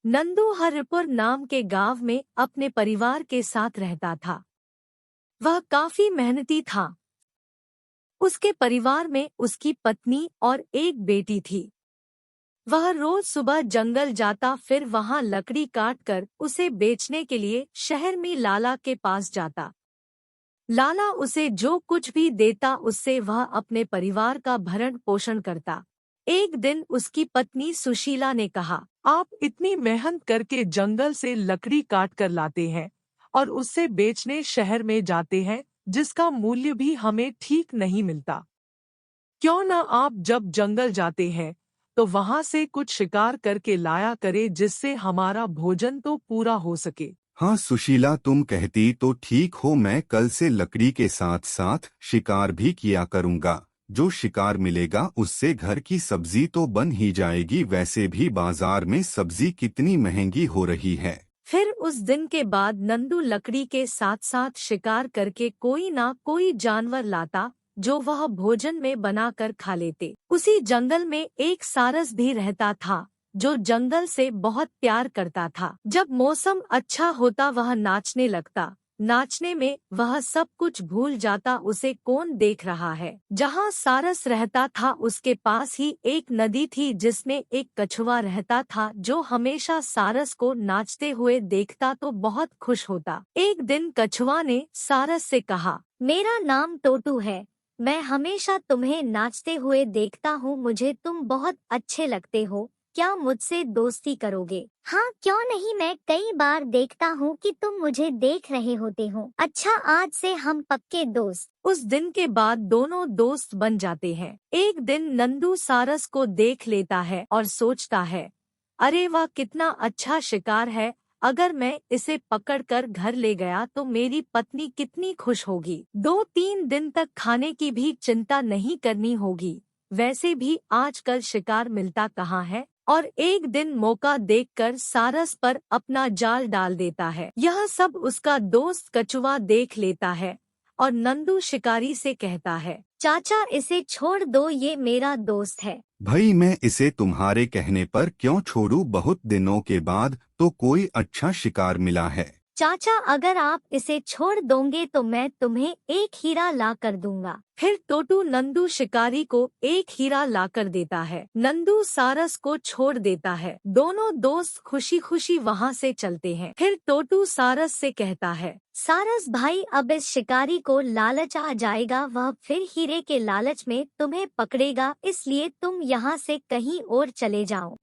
नंदू हरिपुर नाम के गांव में अपने परिवार के साथ रहता था। वह काफी मेहनती था। उसके परिवार में उसकी पत्नी और एक बेटी थी। वह रोज सुबह जंगल जाता, फिर वहां लकड़ी काटकर उसे बेचने के लिए शहर में लाला के पास जाता। लाला उसे जो कुछ भी देता उससे वह अपने परिवार का भरण पोषण करता। एक दिन उसकी पत्नी सुशीला ने कहा, आप इतनी मेहनत करके जंगल से लकड़ी काट कर लाते हैं और उससे बेचने शहर में जाते हैं, जिसका मूल्य भी हमें ठीक नहीं मिलता। क्यों न आप जब जंगल जाते हैं तो वहां से कुछ शिकार करके लाया करे, जिससे हमारा भोजन तो पूरा हो सके। हाँ सुशीला, तुम कहती तो ठीक हो। मैं कल से लकड़ी के साथ साथ शिकार भी किया करूँगा। जो शिकार मिलेगा उससे घर की सब्जी तो बन ही जाएगी। वैसे भी बाजार में सब्जी कितनी महंगी हो रही है। फिर उस दिन के बाद नंदू लकड़ी के साथ साथ शिकार करके कोई ना कोई जानवर लाता, जो वह भोजन में बनाकर खा लेते। उसी जंगल में एक सारस भी रहता था, जो जंगल से बहुत प्यार करता था। जब मौसम अच्छा होता वह नाचने लगता। नाचने में वह सब कुछ भूल जाता, उसे कौन देख रहा है। जहाँ सारस रहता था उसके पास ही एक नदी थी, जिसमें एक कछुआ रहता था, जो हमेशा सारस को नाचते हुए देखता तो बहुत खुश होता। एक दिन कछुआ ने सारस से कहा, मेरा नाम टोटू है। मैं हमेशा तुम्हें नाचते हुए देखता हूँ। मुझे तुम बहुत अच्छे लगते हो। क्या मुझसे दोस्ती करोगे? हाँ, क्यों नहीं। मैं कई बार देखता हूँ कि तुम मुझे देख रहे होते हो। अच्छा, आज से हम पक्के दोस्त। उस दिन के बाद दोनों दोस्त बन जाते हैं। एक दिन नंदू सारस को देख लेता है और सोचता है, अरे वाह, कितना अच्छा शिकार है। अगर मैं इसे पकड़कर घर ले गया तो मेरी पत्नी कितनी खुश होगी। 2-3 दिन तक खाने की भी चिंता नहीं करनी होगी। वैसे भी आजकल शिकार मिलता कहाँ है। और एक दिन मौका देखकर सारस पर अपना जाल डाल देता है। यह सब उसका दोस्त कछुआ देख लेता है और नंदू शिकारी से कहता है, चाचा, इसे छोड़ दो, ये मेरा दोस्त है। भाई, मैं इसे तुम्हारे कहने पर क्यों छोड़ूं? बहुत दिनों के बाद तो कोई अच्छा शिकार मिला है। चाचा, अगर आप इसे छोड़ दोगे तो मैं तुम्हें एक हीरा ला कर दूंगा। फिर टोटू नंदू शिकारी को एक हीरा लाकर देता है। नंदू सारस को छोड़ देता है। दोनों दोस्त खुशी खुशी वहाँ से चलते हैं। फिर टोटू सारस से कहता है, सारस भाई, अब इस शिकारी को लालच आ जाएगा। वह फिर हीरे के लालच में तुम्हें पकड़ेगा, इसलिए तुम यहाँ से कहीं और चले जाओ।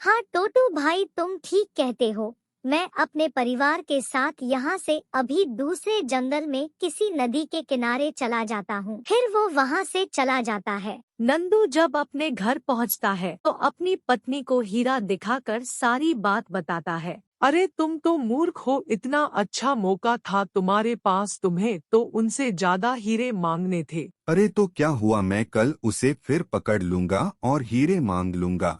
हाँ टोटू भाई, तुम ठीक कहते हो। मैं अपने परिवार के साथ यहाँ से अभी दूसरे जंगल में किसी नदी के किनारे चला जाता हूँ। फिर वो वहाँ से चला जाता है। नंदू जब अपने घर पहुँचता है तो अपनी पत्नी को हीरा दिखाकर सारी बात बताता है। अरे तुम तो मूर्ख हो, इतना अच्छा मौका था तुम्हारे पास, तुम्हें तो उनसे ज्यादा हीरे मांगने थे। अरे तो क्या हुआ, मैं कल उसे फिर पकड़ लूंगा और हीरे मांग लूंगा।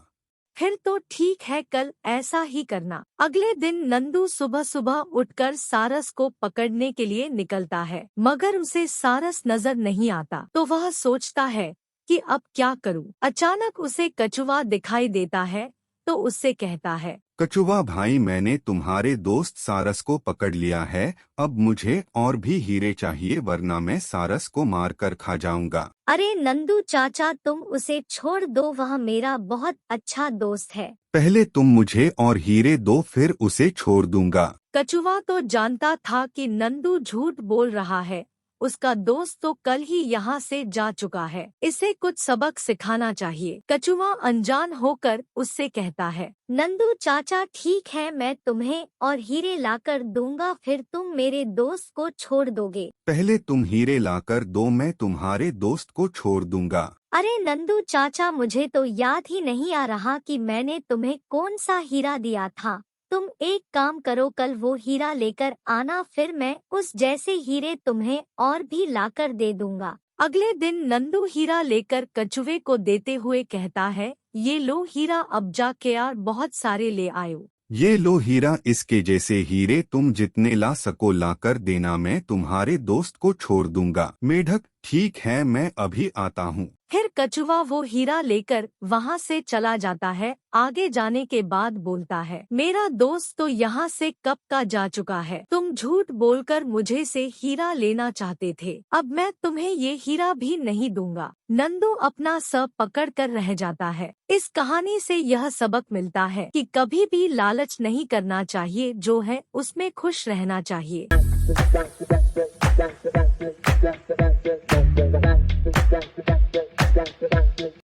फिर तो ठीक है, कल ऐसा ही करना। अगले दिन नंदू सुबह सुबह उठकर सारस को पकड़ने के लिए निकलता है, मगर उसे सारस नजर नहीं आता। तो वह सोचता है कि अब क्या करूं। अचानक उसे कछुआ दिखाई देता है, तो उससे कहता है, कछुआ भाई, मैंने तुम्हारे दोस्त सारस को पकड़ लिया है। अब मुझे और भी हीरे चाहिए, वरना मैं सारस को मार कर खा जाऊंगा। अरे नंदू चाचा, तुम उसे छोड़ दो, वह मेरा बहुत अच्छा दोस्त है। पहले तुम मुझे और हीरे दो, फिर उसे छोड़ दूंगा। कछुआ तो जानता था कि नंदू झूठ बोल रहा है। उसका दोस्त तो कल ही यहाँ से जा चुका है, इसे कुछ सबक सिखाना चाहिए। कछुआ अनजान होकर उससे कहता है, नंदू चाचा ठीक है, मैं तुम्हें और हीरे लाकर दूंगा, फिर तुम मेरे दोस्त को छोड़ दोगे। पहले तुम हीरे लाकर दो, मैं तुम्हारे दोस्त को छोड़ दूंगा। अरे नंदू चाचा, मुझे तो याद ही नहीं आ रहा कि मैंने तुम्हें कौन सा हीरा दिया था। तुम एक काम करो, कल वो हीरा लेकर आना, फिर मैं उस जैसे हीरे तुम्हें और भी लाकर दे दूंगा। अगले दिन नंदू हीरा लेकर कछुए को देते हुए कहता है, ये लो हीरा, अब जाके यार बहुत सारे ले आयो। ये लो हीरा, इसके जैसे हीरे तुम जितने ला सको लाकर देना, मैं तुम्हारे दोस्त को छोड़ दूंगा। मेढक ठीक है, मैं अभी आता हूँ। फिर कछुआ वो हीरा लेकर वहाँ से चला जाता है। आगे जाने के बाद बोलता है, मेरा दोस्त तो यहाँ से कब का जा चुका है। तुम झूठ बोलकर मुझे से हीरा लेना चाहते थे, अब मैं तुम्हें ये हीरा भी नहीं दूंगा। नंदू अपना सब पकड़ कर रह जाता है। इस कहानी से यह सबक मिलता है कि कभी भी लालच नहीं करना चाहिए, जो है उसमें खुश रहना चाहिए।